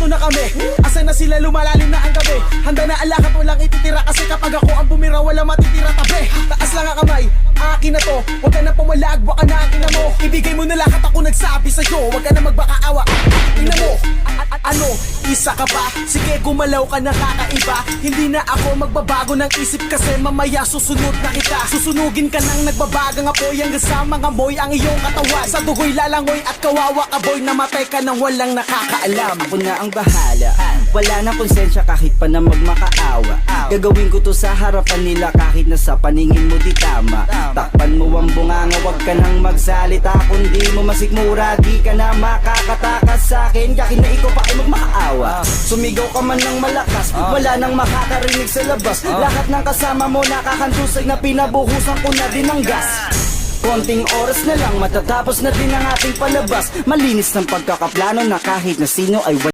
Nandito na kami, asa na sila, lumalalim na ang gabi. Handa na ang lahat, walang ititira. Kasi kapag ako ang bumira, wala matitira tabi. Taas lang ang kamay, akin na to. Huwag ka na pumalag, baka na ang ina mo. Ibigay mo na lahat, ako nagsabi sa'yo. Huwag ka na magbakaawa, ina mo. Ano, isa ka ba? Sige, gumalaw ka na kakaiba. Hindi na ako magbabago ng isip. Kasi mamaya susunod na kita. Susunugin ka ng nagbabagang apoy. Hanggang sa mga moy ang iyong katawan. Sa dugoy lalangoy at kawawa ka boy. Namatay ka nang walang nakakaalam. Ako na ang bahala, wala na konsensya kahit pa na magmakaawa. Gagawin ko to sa harapan nila kahit na sa paningin mo di tama. Takpan mo ang bunganga, wag ka nang magsalita. Kundi mo masikmura, di ka na makakatakas sa akin. Yakin na ikaw pa ay magmakaawa. Sumigaw ka man ng malakas, wala nang makakarinig sa labas. Lahat ng kasama mo nakakantusay na pinabuhusan ko na din ng gas. Konting oras na lang matatapos na din ang ating palabas. Malinis ng pagkakaplano na kahit na sino ay